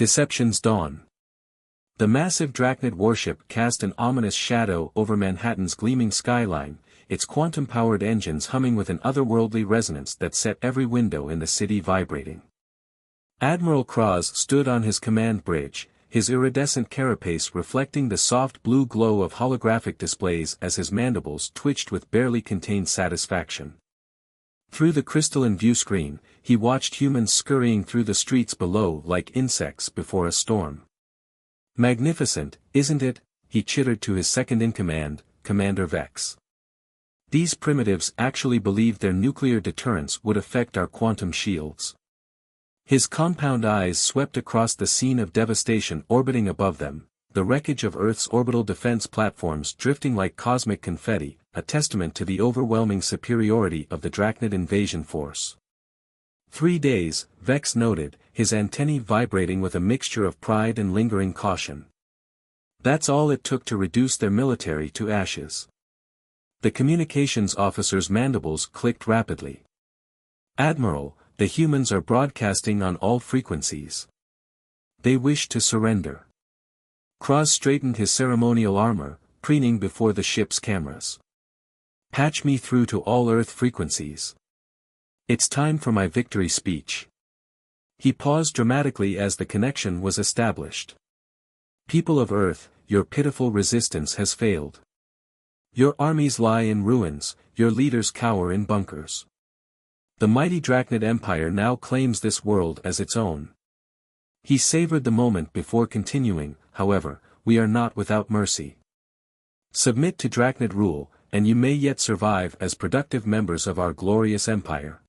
Deception's dawn. The massive drachnid warship cast an ominous shadow over Manhattan's gleaming skyline, its quantum-powered engines humming with an otherworldly resonance that set every window in the city vibrating. Admiral Cross stood on his command bridge, his iridescent carapace reflecting the soft blue glow of holographic displays as his mandibles twitched with barely contained satisfaction. Through the crystalline viewscreen, he watched humans scurrying through the streets below like insects before a storm. "Magnificent, isn't it?" he chittered to his second-in-command, Commander Vex. "These primitives actually believed their nuclear deterrence would affect our quantum shields." His compound eyes swept across the scene of devastation orbiting above them, the wreckage of Earth's orbital defense platforms drifting like cosmic confetti, a testament to the overwhelming superiority of the drachnid invasion force. 3 days, Vex noted, his antennae vibrating with a mixture of pride and lingering caution. That's all it took to reduce their military to ashes. The communications officer's mandibles clicked rapidly. "Admiral, the humans are broadcasting on all frequencies. They wish to surrender." Cross straightened his ceremonial armor, preening before the ship's cameras. "Patch me through to all Earth frequencies. It's time for my victory speech." He paused dramatically as the connection was established. "People of Earth, your pitiful resistance has failed. Your armies lie in ruins, your leaders cower in bunkers. The mighty Drachnid Empire now claims this world as its own." He savored the moment before continuing, "However, we are not without mercy. Submit to Drachnid rule, and you may yet survive as productive members of our glorious empire.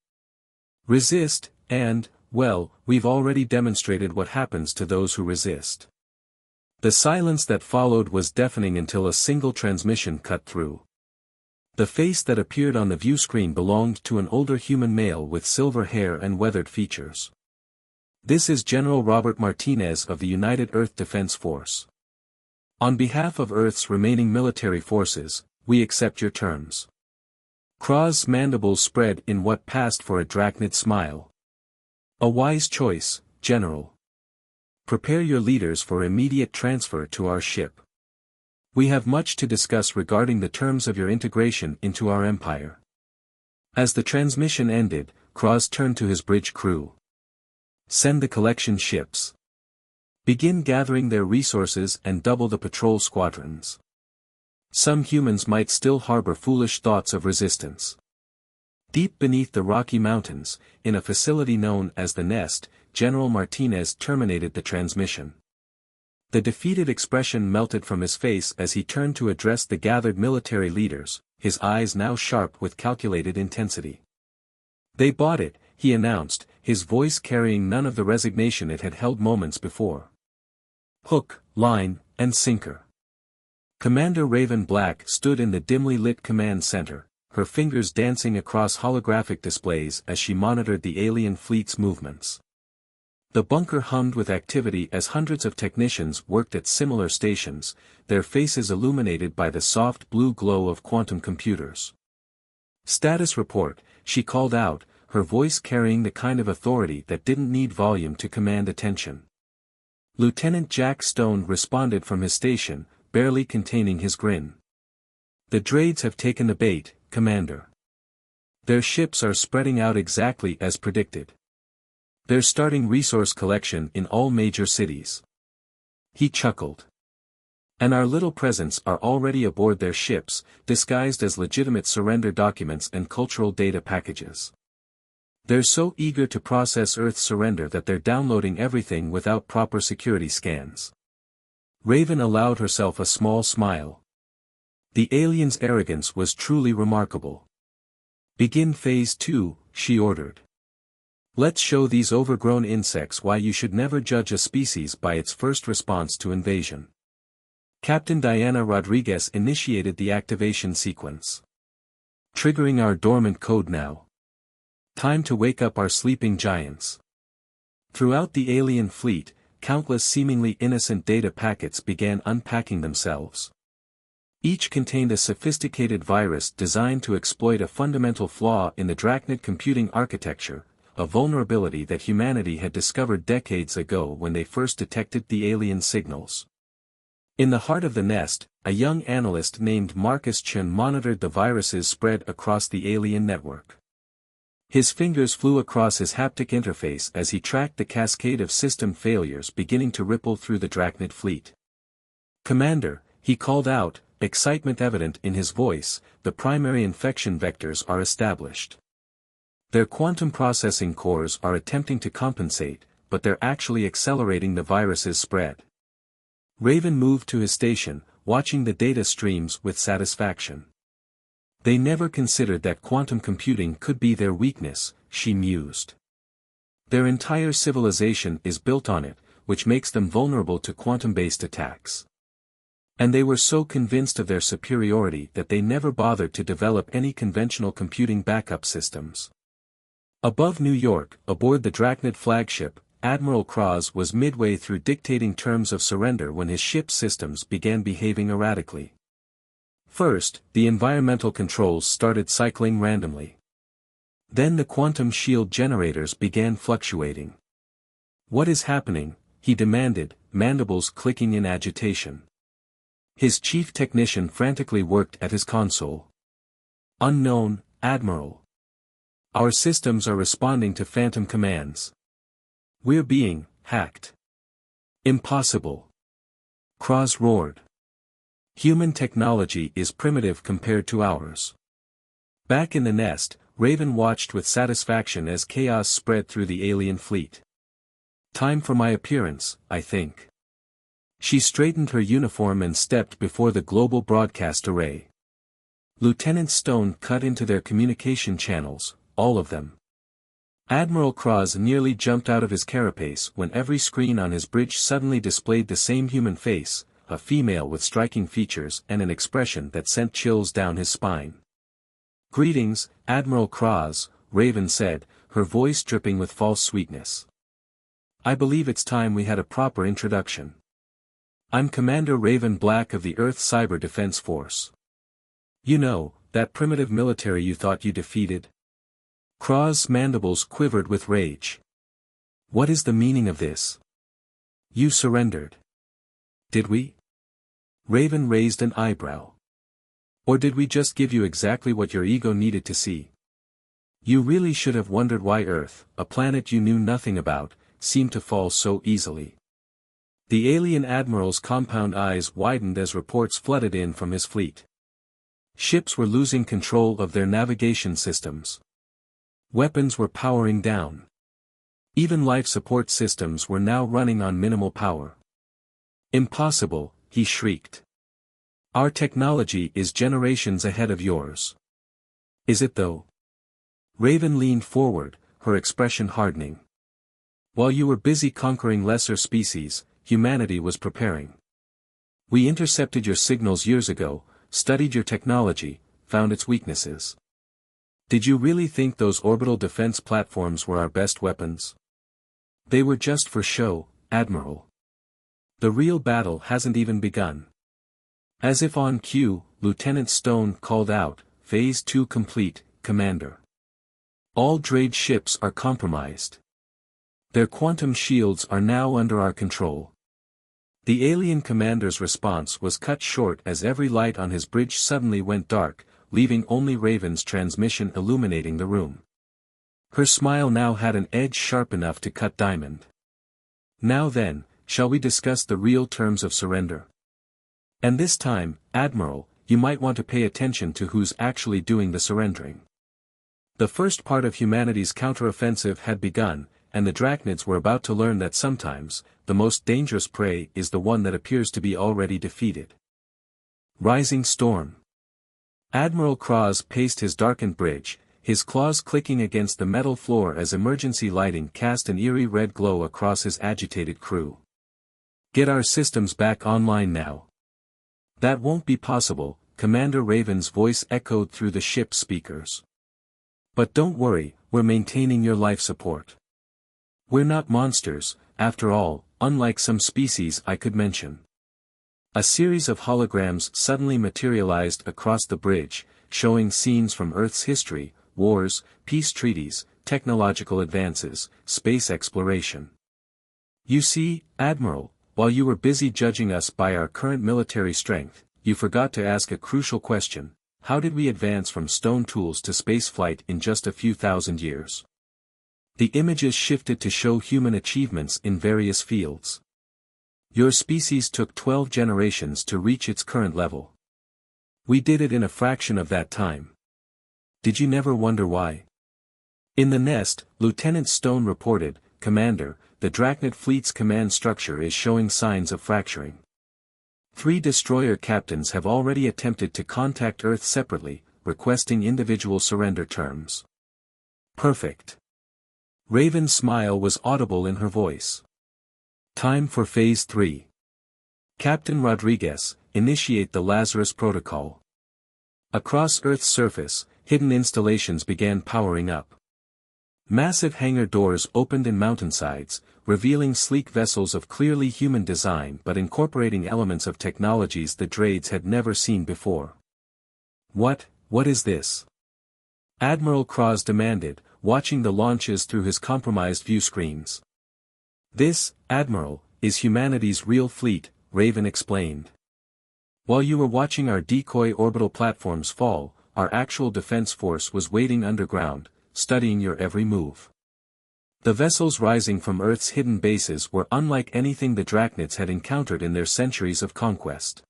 Resist, and, well, we've already demonstrated what happens to those who resist." The silence that followed was deafening until a single transmission cut through. The face that appeared on the view screen belonged to an older human male with silver hair and weathered features. "This is General Robert Martinez of the United Earth Defense Force. On behalf of Earth's remaining military forces, we accept your terms." Krause's mandibles spread in what passed for a drachnid smile. "A wise choice, General. Prepare your leaders for immediate transfer to our ship. We have much to discuss regarding the terms of your integration into our empire." As the transmission ended, Krause turned to his bridge crew. "Send the collection ships. Begin gathering their resources and double the patrol squadrons. Some humans might still harbor foolish thoughts of resistance." Deep beneath the Rocky Mountains, in a facility known as the Nest, General Martinez terminated the transmission. The defeated expression melted from his face as he turned to address the gathered military leaders, his eyes now sharp with calculated intensity. "They bought it," he announced, his voice carrying none of the resignation it had held moments before. "Hook, line, and sinker." Commander Raven Black stood in the dimly lit command center, her fingers dancing across holographic displays as she monitored the alien fleet's movements. The bunker hummed with activity as hundreds of technicians worked at similar stations, their faces illuminated by the soft blue glow of quantum computers. "Status report," she called out, her voice carrying the kind of authority that didn't need volume to command attention. Lieutenant Jack Stone responded from his station, barely containing his grin. "The Drades have taken the bait, Commander. Their ships are spreading out exactly as predicted. They're starting resource collection in all major cities." He chuckled. "And our little presents are already aboard their ships, disguised as legitimate surrender documents and cultural data packages. They're so eager to process Earth's surrender that they're downloading everything without proper security scans." Raven allowed herself a small smile. The alien's arrogance was truly remarkable. "Begin Phase 2, she ordered. "Let's show these overgrown insects why you should never judge a species by its first response to invasion." Captain Diana Rodriguez initiated the activation sequence. "Triggering our dormant code now. Time to wake up our sleeping giants." Throughout the alien fleet, countless seemingly innocent data packets began unpacking themselves. Each contained a sophisticated virus designed to exploit a fundamental flaw in the drachnid computing architecture, a vulnerability that humanity had discovered decades ago when they first detected the alien signals. In the heart of the nest, a young analyst named Marcus Chen monitored the virus's spread across the alien network. His fingers flew across his haptic interface as he tracked the cascade of system failures beginning to ripple through the drachnid fleet. "Commander," he called out, excitement evident in his voice, "the primary infection vectors are established. Their quantum processing cores are attempting to compensate, but they're actually accelerating the virus's spread." Raven moved to his station, watching the data streams with satisfaction. They never considered that quantum computing could be their weakness, she mused. Their entire civilization is built on it, which makes them vulnerable to quantum-based attacks. And they were so convinced of their superiority that they never bothered to develop any conventional computing backup systems. Above New York, aboard the drachnid flagship, Admiral Cross was midway through dictating terms of surrender when his ship's systems began behaving erratically. First, the environmental controls started cycling randomly. Then the quantum shield generators began fluctuating. "What is happening?" he demanded, mandibles clicking in agitation. His chief technician frantically worked at his console. "Unknown, Admiral. Our systems are responding to phantom commands. We're being hacked." "Impossible!" Cross roared. "Human technology is primitive compared to ours." Back in the nest, Raven watched with satisfaction as chaos spread through the alien fleet. "Time for my appearance, I think." She straightened her uniform and stepped before the global broadcast array. Lieutenant Stone cut into their communication channels, all of them. Admiral Cross nearly jumped out of his carapace when every screen on his bridge suddenly displayed the same human face, a female with striking features and an expression that sent chills down his spine. "Greetings, Admiral Cross," Raven said, her voice dripping with false sweetness. "I believe it's time we had a proper introduction. I'm Commander Raven Black of the Earth Cyber Defense Force. You know, that primitive military you thought you defeated?" Cross's mandibles quivered with rage. "What is the meaning of this? You surrendered. Did we?" Raven raised an eyebrow. "Or did we just give you exactly what your ego needed to see? You really should have wondered why Earth, a planet you knew nothing about, seemed to fall so easily." The alien admiral's compound eyes widened as reports flooded in from his fleet. Ships were losing control of their navigation systems. Weapons were powering down. Even life support systems were now running on minimal power. "Impossible," he shrieked. "Our technology is generations ahead of yours." "Is it though?" Raven leaned forward, her expression hardening. "While you were busy conquering lesser species, humanity was preparing. We intercepted your signals years ago, studied your technology, found its weaknesses. Did you really think those orbital defense platforms were our best weapons? They were just for show, Admiral. The real battle hasn't even begun." As if on cue, Lieutenant Stone called out, "Phase 2 complete, Commander. All Drade ships are compromised. Their quantum shields are now under our control." The alien commander's response was cut short as every light on his bridge suddenly went dark, leaving only Raven's transmission illuminating the room. Her smile now had an edge sharp enough to cut diamond. "Now then, shall we discuss the real terms of surrender? And this time, Admiral, you might want to pay attention to who's actually doing the surrendering." The first part of humanity's counteroffensive had begun, and the drachnids were about to learn that sometimes, the most dangerous prey is the one that appears to be already defeated. Rising storm. Admiral Cross paced his darkened bridge, his claws clicking against the metal floor as emergency lighting cast an eerie red glow across his agitated crew. "Get our systems back online now." "That won't be possible," Commander Raven's voice echoed through the ship's speakers. "But don't worry, we're maintaining your life support. We're not monsters, after all, unlike some species I could mention." A series of holograms suddenly materialized across the bridge, showing scenes from Earth's history, wars, peace treaties, technological advances, space exploration. You see, Admiral, while you were busy judging us by our current military strength, you forgot to ask a crucial question: how did we advance from stone tools to spaceflight in just a few thousand years? The images shifted to show human achievements in various fields. Your species took 12 generations to reach its current level. We did it in a fraction of that time. Did you never wonder why? In the nest, Lieutenant Stone reported, "Commander, the drachnid fleet's command structure is showing signs of fracturing. 3 destroyer captains have already attempted to contact Earth separately, requesting individual surrender terms." Perfect. Raven's smile was audible in her voice. Time for Phase 3. Captain Rodriguez, initiate the Lazarus Protocol. Across Earth's surface, hidden installations began powering up. Massive hangar doors opened in mountainsides, revealing sleek vessels of clearly human design but incorporating elements of technologies the Drades had never seen before. What is this?" Admiral Cross demanded, watching the launches through his compromised view screens. "This, Admiral, is humanity's real fleet," Raven explained. "While you were watching our decoy orbital platforms fall, our actual defense force was waiting underground, studying your every move. The vessels rising from Earth's hidden bases were unlike anything the drachnids had encountered in their centuries of conquest.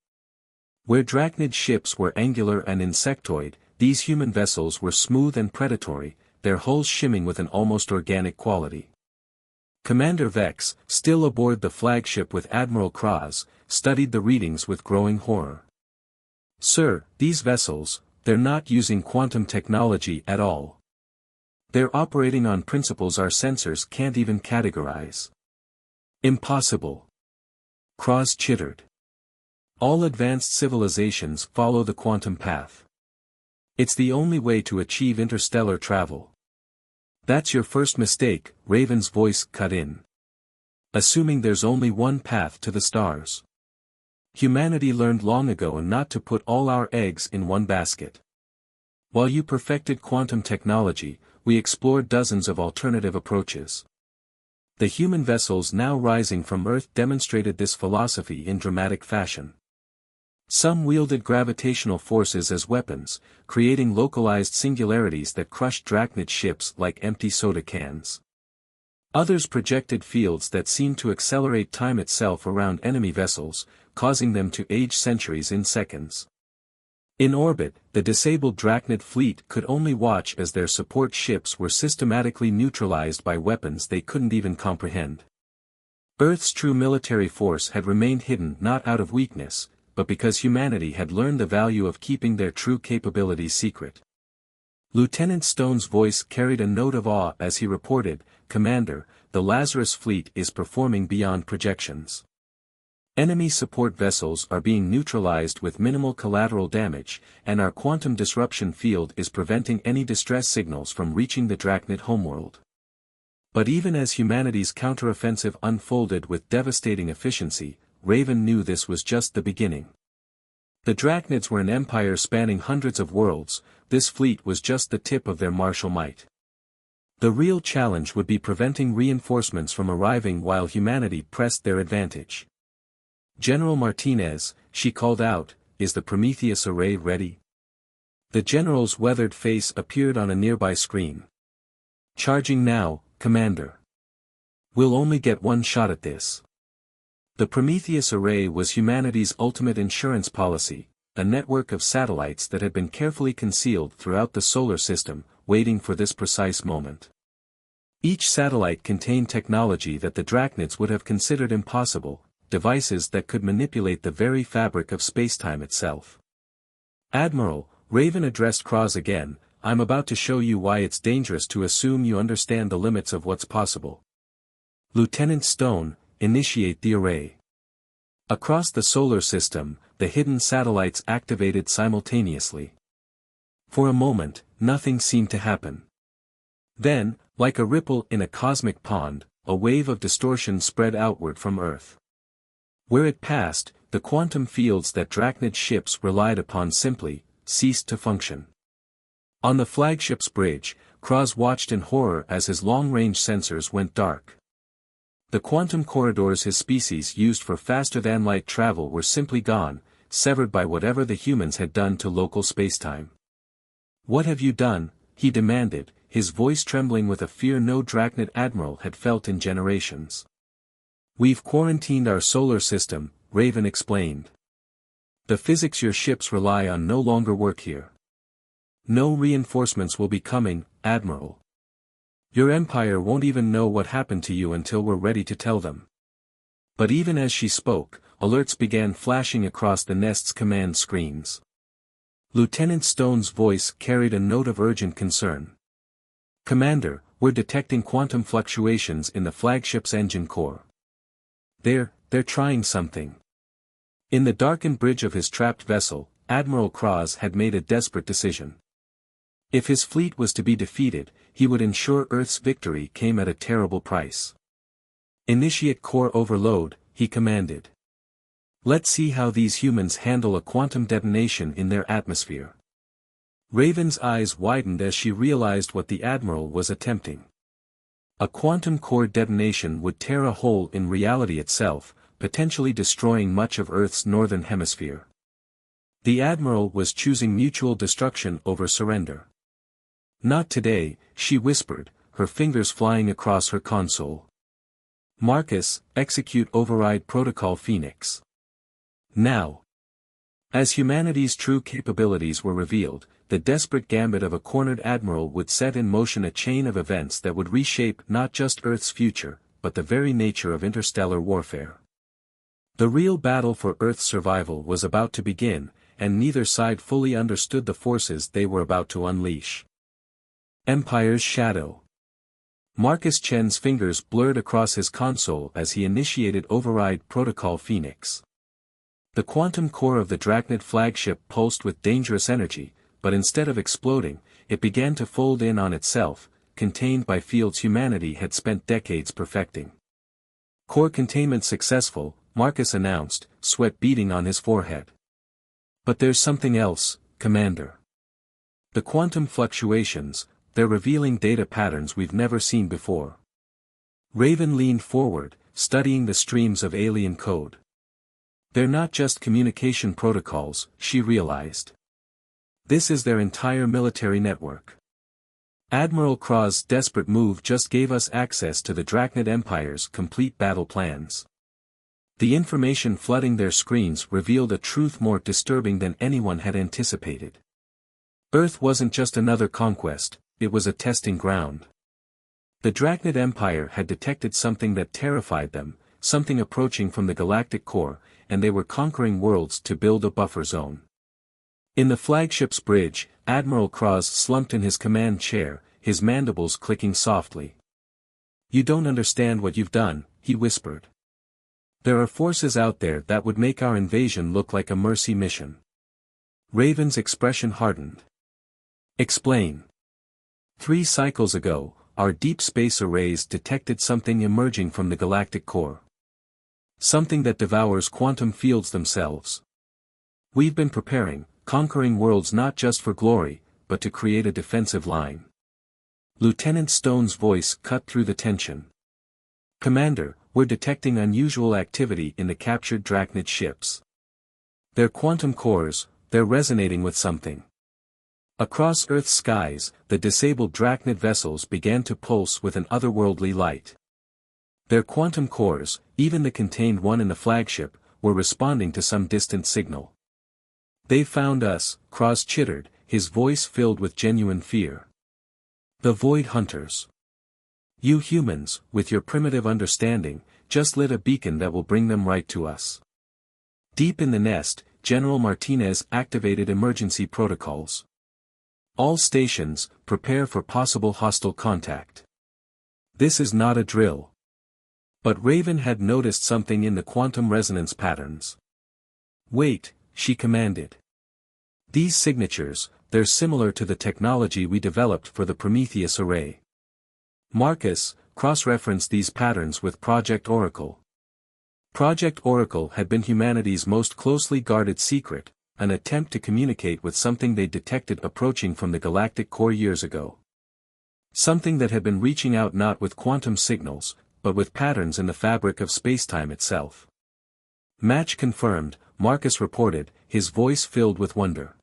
Where drachnid ships were angular and insectoid, these human vessels were smooth and predatory, their hulls shimming with an almost organic quality." Commander Vex, still aboard the flagship with Admiral Cross, studied the readings with growing horror. "Sir, these vessels, they're not using quantum technology at all. They're operating on principles our sensors can't even categorize." "Impossible." Cross chittered. "All advanced civilizations follow the quantum path. It's the only way to achieve interstellar travel." "That's your first mistake," Raven's voice cut in. "Assuming there's only one path to the stars. Humanity learned long ago not to put all our eggs in one basket. While you perfected quantum technology, we explored dozens of alternative approaches. The human vessels now rising from Earth demonstrated this philosophy in dramatic fashion. Some wielded gravitational forces as weapons, creating localized singularities that crushed drachnid ships like empty soda cans. Others projected fields that seemed to accelerate time itself around enemy vessels, causing them to age centuries in seconds. In orbit, the disabled drachnid fleet could only watch as their support ships were systematically neutralized by weapons they couldn't even comprehend. Earth's true military force had remained hidden not out of weakness, but because humanity had learned the value of keeping their true capabilities secret. Lieutenant Stone's voice carried a note of awe as he reported, "Commander, the Lazarus fleet is performing beyond projections. Enemy support vessels are being neutralized with minimal collateral damage, and our quantum disruption field is preventing any distress signals from reaching the drachnid homeworld." But even as humanity's counteroffensive unfolded with devastating efficiency, Raven knew this was just the beginning. The drachnids were an empire spanning hundreds of worlds, this fleet was just the tip of their martial might. The real challenge would be preventing reinforcements from arriving while humanity pressed their advantage. "General Martinez," she called out, "is the Prometheus array ready?" The general's weathered face appeared on a nearby screen. "Charging now, Commander. We'll only get one shot at this." The Prometheus array was humanity's ultimate insurance policy, a network of satellites that had been carefully concealed throughout the solar system, waiting for this precise moment. Each satellite contained technology that the drachnids would have considered impossible, devices that could manipulate the very fabric of spacetime itself. "Admiral," Raven addressed Cross again, "I'm about to show you why it's dangerous to assume you understand the limits of what's possible. Lieutenant Stone, initiate the array." Across the solar system, the hidden satellites activated simultaneously. For a moment, nothing seemed to happen. Then, like a ripple in a cosmic pond, a wave of distortion spread outward from Earth. Where it passed, the quantum fields that drachnid ships relied upon simply ceased to function. On the flagship's bridge, Cross watched in horror as his long-range sensors went dark. The quantum corridors his species used for faster-than-light travel were simply gone, severed by whatever the humans had done to local spacetime. "What have you done?" he demanded, his voice trembling with a fear no drachnid admiral had felt in generations. "We've quarantined our solar system," Raven explained. "The physics your ships rely on no longer work here. No reinforcements will be coming, Admiral. Your empire won't even know what happened to you until we're ready to tell them." But even as she spoke, alerts began flashing across the nest's command screens. Lieutenant Stone's voice carried a note of urgent concern. "Commander, we're detecting quantum fluctuations in the flagship's engine core. They're trying something." In the darkened bridge of his trapped vessel, Admiral Cross had made a desperate decision. If his fleet was to be defeated, he would ensure Earth's victory came at a terrible price. "Initiate core overload," he commanded. "Let's see how these humans handle a quantum detonation in their atmosphere." Raven's eyes widened as she realized what the Admiral was attempting. A quantum core detonation would tear a hole in reality itself, potentially destroying much of Earth's northern hemisphere. The Admiral was choosing mutual destruction over surrender. "Not today," she whispered, her fingers flying across her console. "Marcus, execute Override Protocol Phoenix. Now." As humanity's true capabilities were revealed, the desperate gambit of a cornered admiral would set in motion a chain of events that would reshape not just Earth's future, but the very nature of interstellar warfare. The real battle for Earth's survival was about to begin, and neither side fully understood the forces they were about to unleash. Empire's Shadow. Marcus Chen's fingers blurred across his console as he initiated Override Protocol Phoenix. The quantum core of the drachnid flagship pulsed with dangerous energy, but instead of exploding, it began to fold in on itself, contained by fields humanity had spent decades perfecting. "Core containment successful," Marcus announced, sweat beading on his forehead. "But there's something else, Commander. The quantum fluctuations, they're revealing data patterns we've never seen before." Raven leaned forward, studying the streams of alien code. "They're not just communication protocols," she realized. "This is their entire military network. Admiral Krau's desperate move just gave us access to the Drachnid Empire's complete battle plans. The information flooding their screens revealed a truth more disturbing than anyone had anticipated. Earth wasn't just another conquest, it was a testing ground. The Drachnid Empire had detected something that terrified them, something approaching from the galactic core, and they were conquering worlds to build a buffer zone. In the flagship's bridge, Admiral Kraus slumped in his command chair, his mandibles clicking softly. "You don't understand what you've done," he whispered. "There are forces out there that would make our invasion look like a mercy mission." Raven's expression hardened. "Explain." 3 cycles ago, our deep space arrays detected something emerging from the galactic core. Something that devours quantum fields themselves. We've been preparing, conquering worlds not just for glory, but to create a defensive line. Lieutenant Stone's voice cut through the tension. "Commander, we're detecting unusual activity in the captured Drachnid ships. Their quantum cores, they're resonating with something." Across Earth's skies, the disabled Drachnid vessels began to pulse with an otherworldly light. Their quantum cores, even the contained one in the flagship, were responding to some distant signal. "They found us," Cross chittered, his voice filled with genuine fear. "The Void Hunters. You humans, with your primitive understanding, just lit a beacon that will bring them right to us." Deep in the nest, General Martinez activated emergency protocols. "All stations, prepare for possible hostile contact. This is not a drill." But Raven had noticed something in the quantum resonance patterns. "Wait," she commanded. "These signatures, they're similar to the technology we developed for the Prometheus array." Marcus, cross-referenced these patterns with Project Oracle. Project Oracle had been humanity's most closely guarded secret, an attempt to communicate with something they detected approaching from the galactic core years ago. Something that had been reaching out not with quantum signals, but with patterns in the fabric of spacetime itself. Match confirmed, Marcus reported, his voice filled with wonder.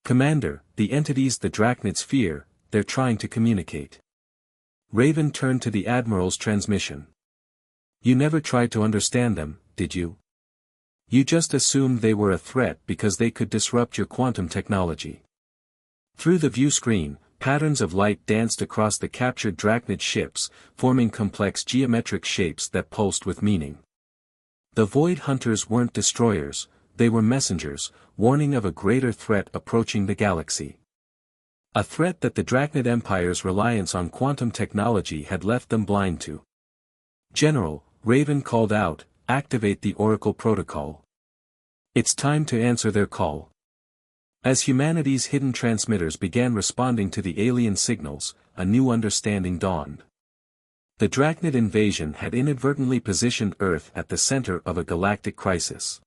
Commander, the entities the drachnids fear, they're trying to communicate. Raven turned to the Admiral's transmission. You never tried to understand them, did you? You just assumed they were a threat because they could disrupt your quantum technology. Through the view screen, patterns of light danced across the captured drachnid ships, forming complex geometric shapes that pulsed with meaning. The Void Hunters weren't destroyers, they were messengers, warning of a greater threat approaching the galaxy. A threat that the Drachnid Empire's reliance on quantum technology had left them blind to. General, Raven called out, activate the Oracle Protocol. It's time to answer their call. As humanity's hidden transmitters began responding to the alien signals, a new understanding dawned. The Drachnid invasion had inadvertently positioned Earth at the center of a galactic crisis.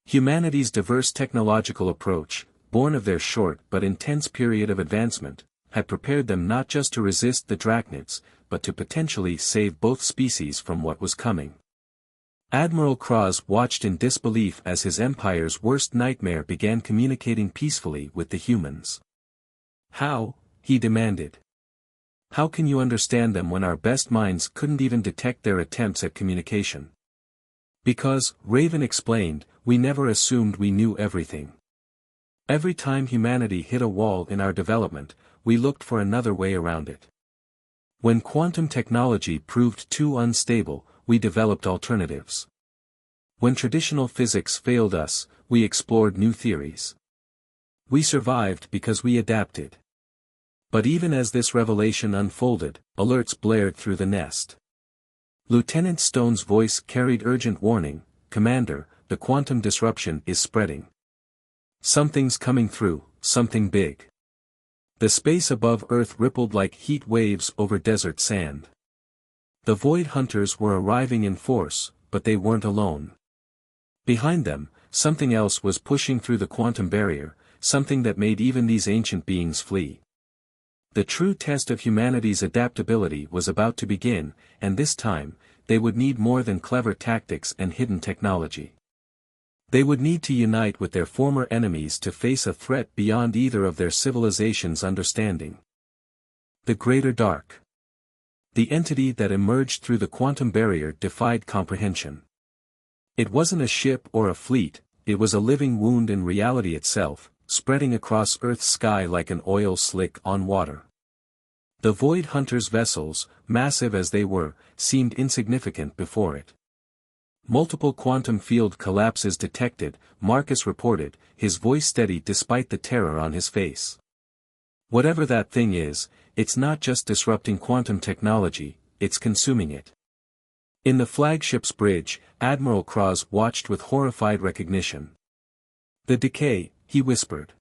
Humanity's diverse technological approach, born of their short but intense period of advancement, had prepared them not just to resist the drachnids, but to potentially save both species from what was coming. Admiral Cross watched in disbelief as his empire's worst nightmare began communicating peacefully with the humans. How? He demanded. How can you understand them when our best minds couldn't even detect their attempts at communication? Because, Raven explained, we never assumed we knew everything. Every time humanity hit a wall in our development, we looked for another way around it. When quantum technology proved too unstable, we developed alternatives. When traditional physics failed us, we explored new theories. We survived because we adapted. But even as this revelation unfolded, alerts blared through the nest. Lieutenant Stone's voice carried urgent warning, Commander, the quantum disruption is spreading. Something's coming through, something big. The space above Earth rippled like heat waves over desert sand. The Void Hunters were arriving in force, but they weren't alone. Behind them, something else was pushing through the quantum barrier, something that made even these ancient beings flee. The true test of humanity's adaptability was about to begin, and this time, they would need more than clever tactics and hidden technology. They would need to unite with their former enemies to face a threat beyond either of their civilization's understanding. The Greater Dark. The entity that emerged through the quantum barrier defied comprehension. It wasn't a ship or a fleet, it was a living wound in reality itself, spreading across Earth's sky like an oil slick on water. The Void Hunters' vessels, massive as they were, seemed insignificant before it. Multiple quantum field collapses detected, Marcus reported, his voice steady despite the terror on his face. Whatever that thing is, it's not just disrupting quantum technology, it's consuming it. In the flagship's bridge, Admiral Cross watched with horrified recognition. The Decay, he whispered.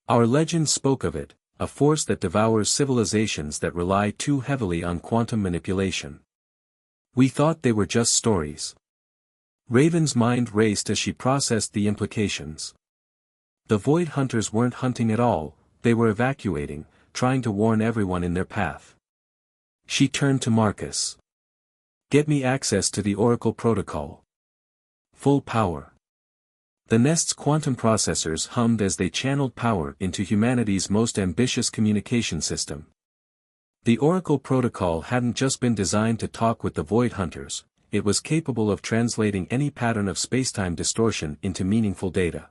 Our legends spoke of it, a force that devours civilizations that rely too heavily on quantum manipulation. We thought they were just stories. Raven's mind raced as she processed the implications. The Void Hunters weren't hunting at all, they were evacuating, trying to warn everyone in their path. She turned to Marcus. Get me access to the Oracle Protocol. Full power. The Nest's quantum processors hummed as they channeled power into humanity's most ambitious communication system. The Oracle Protocol hadn't just been designed to talk with the Void Hunters, it was capable of translating any pattern of spacetime distortion into meaningful data.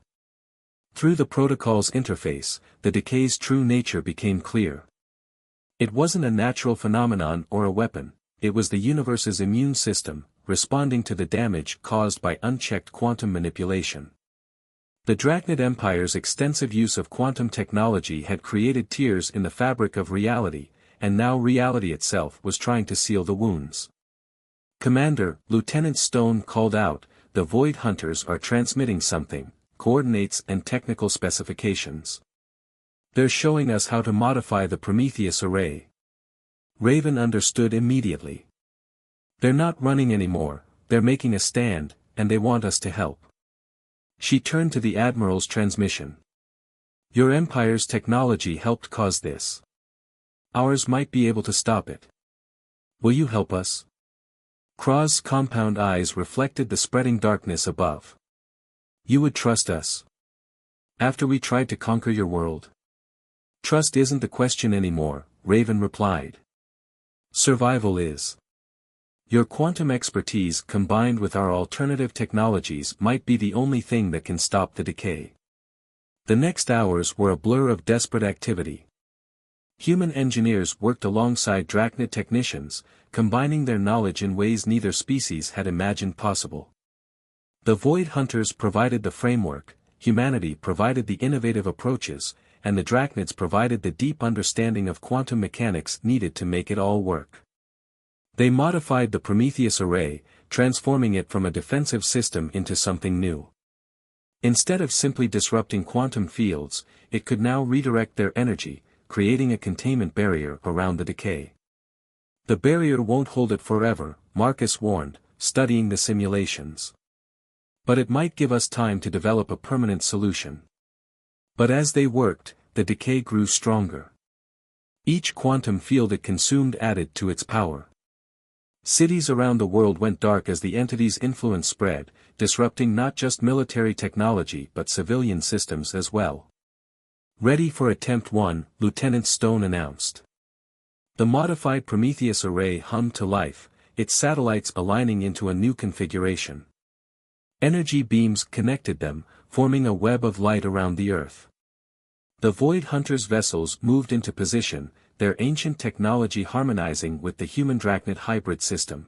Through the protocol's interface, the Decay's true nature became clear. It wasn't a natural phenomenon or a weapon, it was the universe's immune system, responding to the damage caused by unchecked quantum manipulation. The Drachnid Empire's extensive use of quantum technology had created tears in the fabric of reality, and now reality itself was trying to seal the wounds. Commander, Lieutenant Stone called out, the Void Hunters are transmitting something, coordinates and technical specifications. They're showing us how to modify the Prometheus array. Raven understood immediately. They're not running anymore, they're making a stand, and they want us to help. She turned to the Admiral's transmission. Your Empire's technology helped cause this. Ours might be able to stop it. Will you help us? Kraz's compound eyes reflected the spreading darkness above. You would trust us? After we tried to conquer your world? Trust isn't the question anymore, Raven replied. Survival is. Your quantum expertise combined with our alternative technologies might be the only thing that can stop the decay. The next hours were a blur of desperate activity. Human engineers worked alongside drachnid technicians, combining their knowledge in ways neither species had imagined possible. The Void Hunters provided the framework, humanity provided the innovative approaches, and the drachnids provided the deep understanding of quantum mechanics needed to make it all work. They modified the Prometheus array, transforming it from a defensive system into something new. Instead of simply disrupting quantum fields, it could now redirect their energy, creating a containment barrier around the decay. The barrier won't hold it forever, Marcus warned, studying the simulations. But it might give us time to develop a permanent solution. But as they worked, the decay grew stronger. Each quantum field it consumed added to its power. Cities around the world went dark as the entity's influence spread, disrupting not just military technology but civilian systems as well. Ready for Attempt 1, Lieutenant Stone announced. The modified Prometheus array hummed to life, its satellites aligning into a new configuration. Energy beams connected them, forming a web of light around the Earth. The Void Hunters' vessels moved into position, their ancient technology harmonizing with the human-drachnid hybrid system.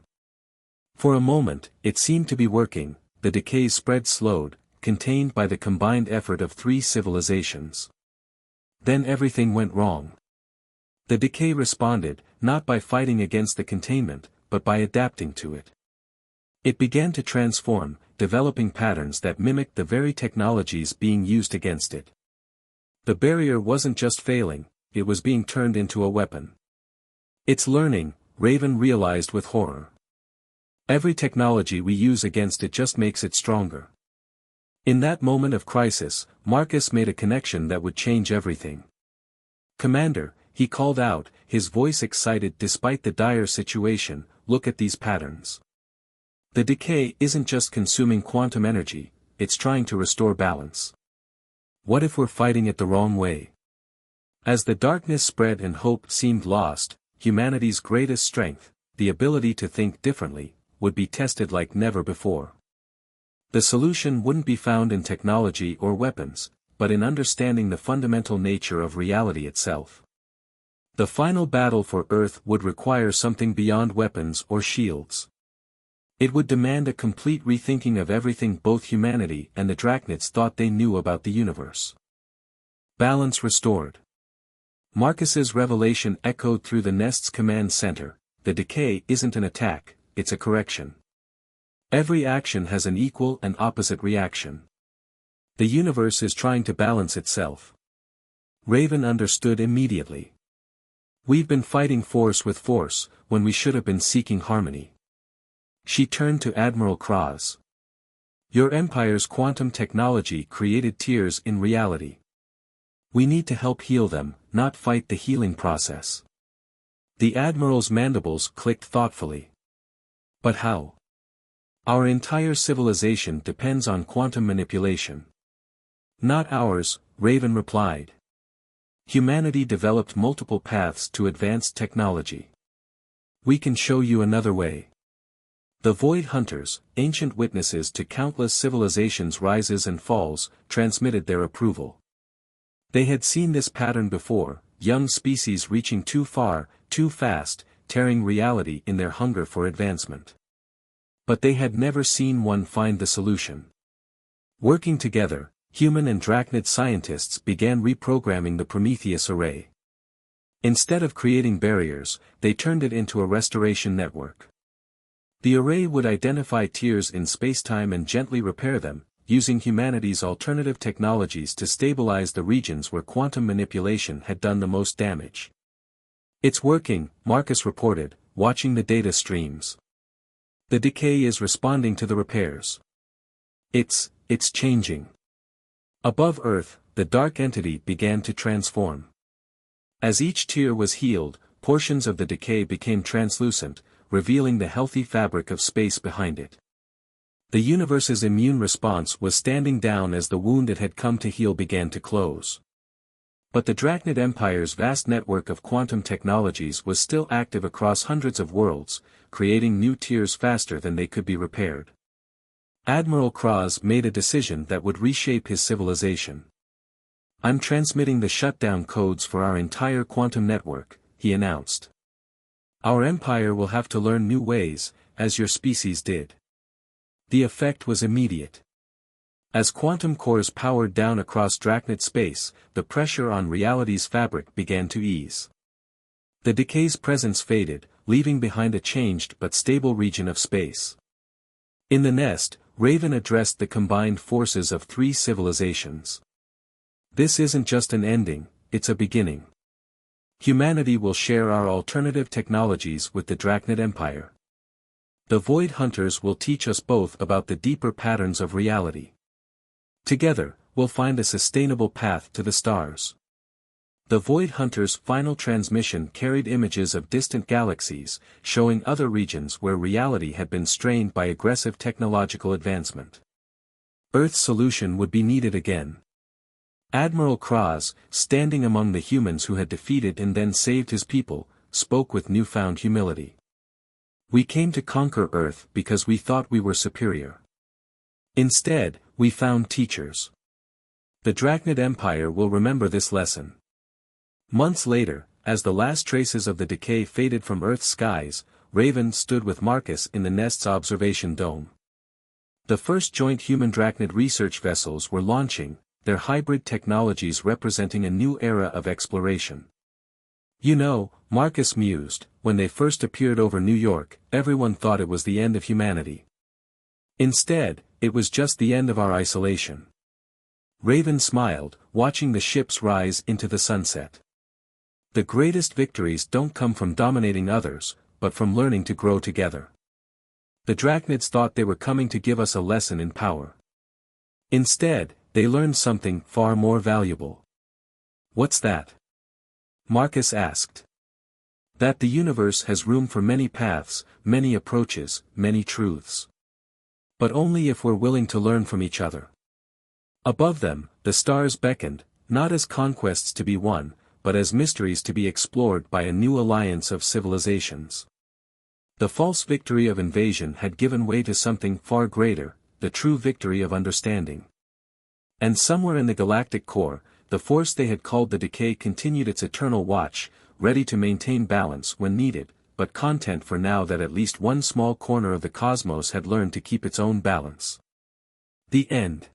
For a moment, it seemed to be working, the decay's spread slowed, contained by the combined effort of 3 civilizations. Then everything went wrong. The decay responded, not by fighting against the containment, but by adapting to it. It began to transform, developing patterns that mimicked the very technologies being used against it. The barrier wasn't just failing, it was being turned into a weapon. It's learning, Raven realized with horror. Every technology we use against it just makes it stronger. In that moment of crisis, Marcus made a connection that would change everything. Commander, he called out, his voice excited despite the dire situation, look at these patterns. The decay isn't just consuming quantum energy, it's trying to restore balance. What if we're fighting it the wrong way? As the darkness spread and hope seemed lost, humanity's greatest strength, the ability to think differently, would be tested like never before. The solution wouldn't be found in technology or weapons, but in understanding the fundamental nature of reality itself. The final battle for Earth would require something beyond weapons or shields. It would demand a complete rethinking of everything both humanity and the drachnids thought they knew about the universe. Balance restored. Marcus's revelation echoed through the Nest's command center, the decay isn't an attack, it's a correction. Every action has an equal and opposite reaction. The universe is trying to balance itself. Raven understood immediately. We've been fighting force with force, when we should have been seeking harmony. She turned to Admiral Kraz. Your empire's quantum technology created tears in reality. We need to help heal them, not fight the healing process. The Admiral's mandibles clicked thoughtfully. But how? Our entire civilization depends on quantum manipulation. Not ours, Raven replied. Humanity developed multiple paths to advanced technology. We can show you another way. The Void Hunters, ancient witnesses to countless civilizations' rises and falls, transmitted their approval. They had seen this pattern before, young species reaching too far, too fast, tearing reality in their hunger for advancement. But they had never seen one find the solution. Working together, human and drachnid scientists began reprogramming the Prometheus array. Instead of creating barriers, they turned it into a restoration network. The array would identify tears in spacetime and gently repair them, using humanity's alternative technologies to stabilize the regions where quantum manipulation had done the most damage. It's working, Marcus reported, watching the data streams. The decay is responding to the repairs. It's changing. Above Earth, the dark entity began to transform. As each tier was healed, portions of the decay became translucent, revealing the healthy fabric of space behind it. The universe's immune response was standing down as the wound it had come to heal began to close. But the Drachnid Empire's vast network of quantum technologies was still active across hundreds of worlds, creating new tiers faster than they could be repaired. Admiral Kraz made a decision that would reshape his civilization. "I'm transmitting the shutdown codes for our entire quantum network," he announced. "Our empire will have to learn new ways, as your species did." The effect was immediate. As quantum cores powered down across Drachnid space, the pressure on reality's fabric began to ease. The Decay's presence faded, leaving behind a changed but stable region of space. In the nest, Raven addressed the combined forces of 3 civilizations. "This isn't just an ending, it's a beginning. Humanity will share our alternative technologies with the Drachnid Empire. The Void Hunters will teach us both about the deeper patterns of reality. Together, we'll find a sustainable path to the stars." The Void Hunters' final transmission carried images of distant galaxies, showing other regions where reality had been strained by aggressive technological advancement. Earth's solution would be needed again. Admiral Kraz, standing among the humans who had defeated and then saved his people, spoke with newfound humility. "We came to conquer Earth because we thought we were superior. Instead, we found teachers. The Drachnid Empire will remember this lesson." Months later, as the last traces of the decay faded from Earth's skies, Raven stood with Marcus in the nest's observation dome. The first joint human Drachnid research vessels were launching, their hybrid technologies representing a new era of exploration. "You know," Marcus mused, "when they first appeared over New York, everyone thought it was the end of humanity. Instead, it was just the end of our isolation." Raven smiled, watching the ships rise into the sunset. "The greatest victories don't come from dominating others, but from learning to grow together. The Drachnids thought they were coming to give us a lesson in power. Instead, they learned something far more valuable." "What's that?" Marcus asked. "That the universe has room for many paths, many approaches, many truths. But only if we're willing to learn from each other." Above them, the stars beckoned, not as conquests to be won, but as mysteries to be explored by a new alliance of civilizations. The false victory of invasion had given way to something far greater, the true victory of understanding. And somewhere in the galactic core, the force they had called the Decay continued its eternal watch, ready to maintain balance when needed, but content for now that at least one small corner of the cosmos had learned to keep its own balance. The end.